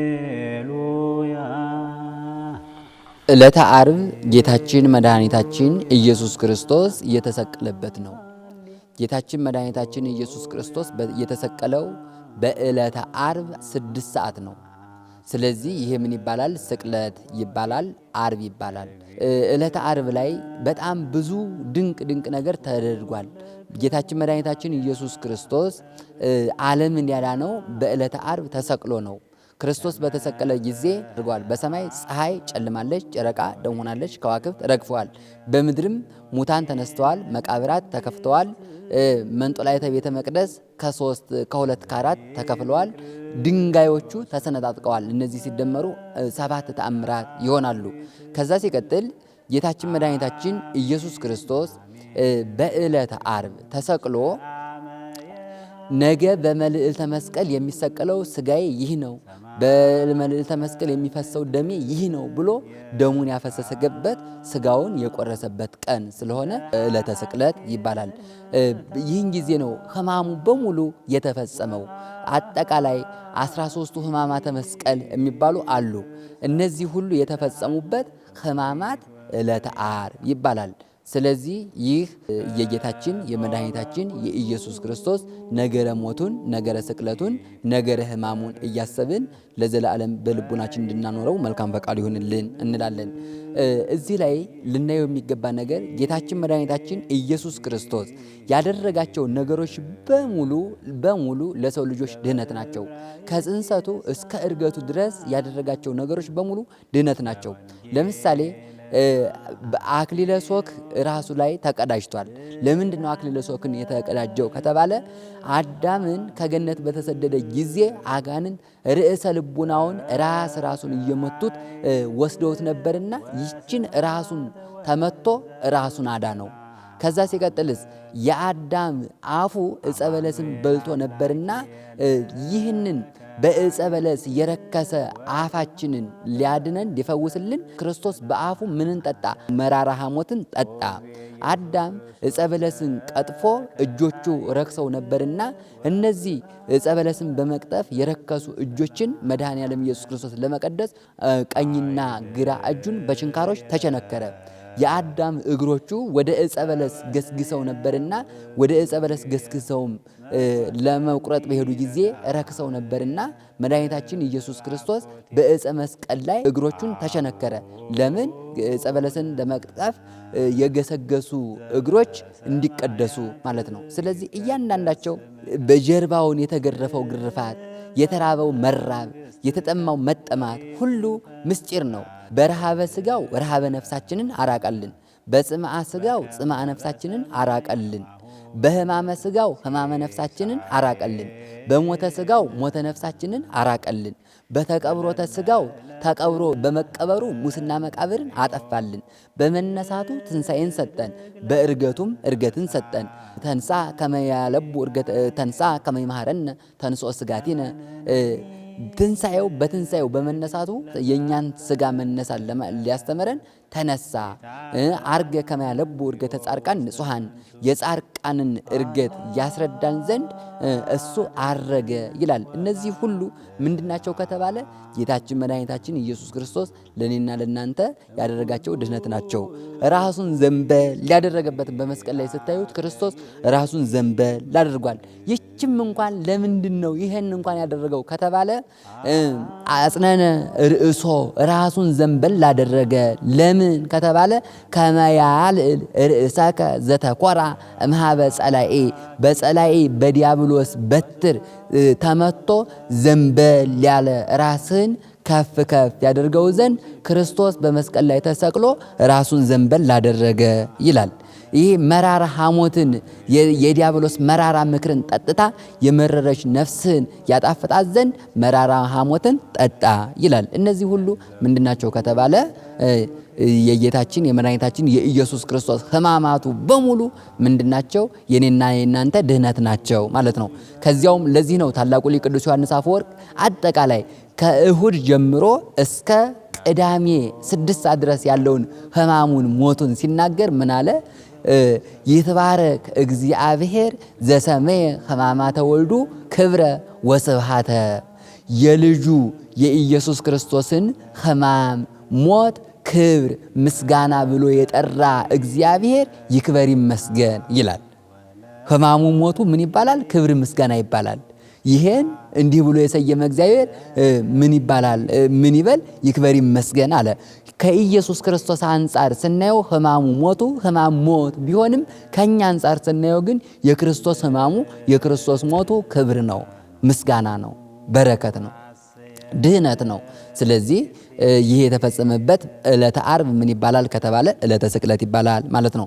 ሃሌሉያ። ዕለተ ዓርብ ጌታችን መድኃኒታችን ኢየሱስ ክርስቶስ የተሰቀለበት ነው። ጌታችን መድኃኒታችን ኢየሱስ ክርስቶስ የተሰቀለው በዕለተ ዓርብ 6 ሰዓት ነው። ስለዚህ ይሄ ምን ይባላል? ስቅለት ይባላል፣ ዓርብ ይባላል። ዕለተ ዓርብ ላይ በጣም ብዙ ድንቅ ነገር ተደርጓል። ጌታችን መድኃኒታችን ኢየሱስ ክርስቶስ ዓለምን ያዳነው በዕለተ ዓርብ ተሰቅሎ ነው። ክርስቶስ በተሰቀለ ጊዜ አድርጓል። በሰማይ ፀሐይ ጨልማለች፣ ጨረቃ ደም ሆናለች፣ ከዋክብት ረግፈዋል። በምድርም ሙታን ተነስተዋል፣ መቃብራት ተከፍተዋል። መንጦላዕተ ቤተ መቅደስ ከሁለት ከአራት ተከፍለዋል። ድንጋዮቹ ተሰነጣጥቀዋል። እነዚህ ሲደመሩ 7 ተአምራት ይሆናሉ። ከዛ ሲቀጥል ጌታችን መድኃኒታችን ኢየሱስ ክርስቶስ በዕለተ ዓርብ ተሰቅሎ ነገ በመልዕልተ መስቀል የሚሰቀለው ስጋዬ ይህ ነው፣ በመልዕልተ መስቀል የሚፈሰው ደሜ ይህ ነው ብሎ ደሙን ያፈሰሰበት ስጋውን የቆረሰበት ቀን ስለሆነ ዕለተ ስቅለት ይባላል። ይህን ጊዜ ነው ሕማሙ በሙሉ የተፈጸመው። አጠቃላይ 13ቱ ሕማማተ መስቀል የሚባሉ አሉ። እነዚህ ሁሉ የተፈጸሙበት ሕማማት ዕለተ ዓርብ ይባላል። ስለዚህ ይህ የጌታችን የመድኃኒታችን የኢየሱስ ክርስቶስ ነገረ ሞቱን፣ ነገረ ስቅለቱን፣ ነገረ ሕማሙን እያሰብን ለዘላለም በልቡናችን እንድናኖረው መልካም ፈቃዱ ይሁንልን እንላለን። እዚህ ላይ ልናየው የሚገባ ነገር ጌታችን መድኃኒታችን ኢየሱስ ክርስቶስ ያደረጋቸው ነገሮች በሙሉ ለሰው ልጆች ድህነት ናቸው። ከጽንሰቱ እስከ ዕርገቱ ድረስ ያደረጋቸው ነገሮች በሙሉ ድህነት ናቸው። ለምሳሌ አክሊለ ሦክ ራሱ ላይ ተቀዳጅቷል። ለምንድን ነው አክሊለ ሦክን የተቀዳጀው ከተባለ አዳምን ከገነት በተሰደደ ጊዜ አጋንንት ርዕሰ ልቡናውን ራሱን እየመቱት ወስደውት ነበርና ይችን ራሱን ተመቶ ራሱን አዳነው። ከዛ ሲቀጥልስ የአዳም አፉ ዕፀ በለስን በልቶ ነበርና ይህንን በዕፀ በለስ የረከሰ አፋችንን ሊያድነን ሊፈውስልን ክርስቶስ በአፉ ምንን ጠጣ? መራራ ሐሞትን ጠጣ። አዳም ዕፀ በለስን ቀጥፎ እጆቹ ረክሰው ነበርና እነዚህ ዕፀ በለስን በመቅጠፍ የረከሱ እጆችን መድኃኔ ዓለም ኢየሱስ ክርስቶስ ለመቀደስ ቀኝና ግራ እጁን በችንካሮች ተቸነከረ። የአዳም እግሮቹ ወደ ዕፀ በለስ ገስግሰው ነበርና ወደ ዕፀ በለስ ገስግሰውም ለመቁረጥ በሄዱ ጊዜ ረክሰው ነበርና መድኃኒታችን ኢየሱስ ክርስቶስ በዕፀ መስቀል ላይ እግሮቹን ተቸነከረ። ለምን? ዕፀ በለስን ለመቅጠፍ የገሰገሱ እግሮች እንዲቀደሱ ማለት ነው። ስለዚህ እያንዳንዳቸው በጀርባውን የተገረፈው ግርፋት፣ የተራበው መራብ፣ የተጠማው መጠማት ሁሉ ምስጢር ነው። በረሃበ ሥጋው ረሃበ ነፍሳችንን አራቀልን። በጽምዓ ሥጋው ጽምዓ ነፍሳችንን አራቀልን። በሕማመ ሥጋው ሕማመ ነፍሳችንን አራቀልን። በሞተ ሥጋው ሞተ ነፍሳችንን አራቀልን። በተቀብሮተ ሥጋው ተቀብሮ በመቀበሩ ሙስና መቃብርን አጠፋልን። በመነሳቱ ትንሣኤን ሰጠን። በዕርገቱም ዕርገትን ሰጠን። ተንሳ ከመያለቡ ተንሳ ከመይማረነ ተንሥኦ ሥጋቲነ በትንሣኤው በመነሳቱ የእኛን ሥጋ መነሳት ሊያስተምረን ተነሳ። አርገ ከመያለቡ ዕርገተ ጻድቃን ንጹሐን የጻድቃንን ዕርገት ያስረዳን ዘንድ እሱ አረገ ይላል። እነዚህ ሁሉ ምንድናቸው ከተባለ ጌታችን መድኃኒታችን ኢየሱስ ክርስቶስ ለእኔና ለእናንተ ያደረጋቸው ድህነት ናቸው። ራሱን ዘንበል ያደረገበትን በመስቀል ላይ ስታዩት ክርስቶስ ራሱን ዘንበል አድርጓል። ይችም እንኳን ለምንድን ነው ይህን እንኳን ያደረገው ከተባለ አጽነነ ርእሶ ራሱን ዘንበል ላደረገ ለምን ከተባለ ከመያልዕል ርእሰከ ዘተኮራ እምኀበ ጸላኤ በጸላኤ በዲያብሎስ በትር ተመቶ ዘንበል ያለ ራስን ከፍ ያደርገው ዘንድ ክርስቶስ በመስቀል ላይ ተሰቅሎ ራሱን ዘንበል ላደረገ ይላል። ይህ መራራ ሐሞትን የዲያብሎስ መራራ ምክርን ጠጥታ የመረረች ነፍስን ያጣፍጣት ዘንድ መራራ ሐሞትን ጠጣ ይላል። እነዚህ ሁሉ ምንድናቸው ከተባለ የጌታችን የመድኃኒታችን የኢየሱስ ክርስቶስ ሕማማቱ በሙሉ ምንድናቸው? የኔና የናንተ ድህነት ናቸው ማለት ነው። ከዚያውም ለዚህ ነው ታላቁ ሊቅ ቅዱስ ዮሐንስ አፈወርቅ አጠቃላይ ከእሁድ ጀምሮ እስከ ቅዳሜ 6 ሰዓት ድረስ ያለውን ሕማሙን ሞቱን ሲናገር ምን አለ? ይትባረክ እግዚአብሔር ዘሰመየ ሕማማተ ወልዱ ክብረ ወስብሃተ የልጁ የኢየሱስ ክርስቶስን ሕማም ሞት ክብር ምስጋና ብሎ የጠራ እግዚአብሔር ይክበር ይመስገን ይላል። ሕማሙ ሞቱ ምን ይባላል? ክብር ምስጋና ይባላል። ይሄን እንዲህ ብሎ የሰየመ እግዚአብሔር ምን ይባላል? ምን ይበል? ይክበር ይመስገን አለ። ከኢየሱስ ክርስቶስ አንጻር ስናየው ሕማሙ ሞቱ ሕማም ሞት ቢሆንም ከኛ አንጻር ስናየው ግን የክርስቶስ ሕማሙ የክርስቶስ ሞቱ ክብር ነው፣ ምስጋና ነው፣ በረከት ነው፣ ድህነት ነው። ስለዚህ ይህ የተፈጸመበት ዕለተ ዓርብ ምን ይባላል ከተባለ ዕለተ ስቅለት ይባላል ማለት ነው።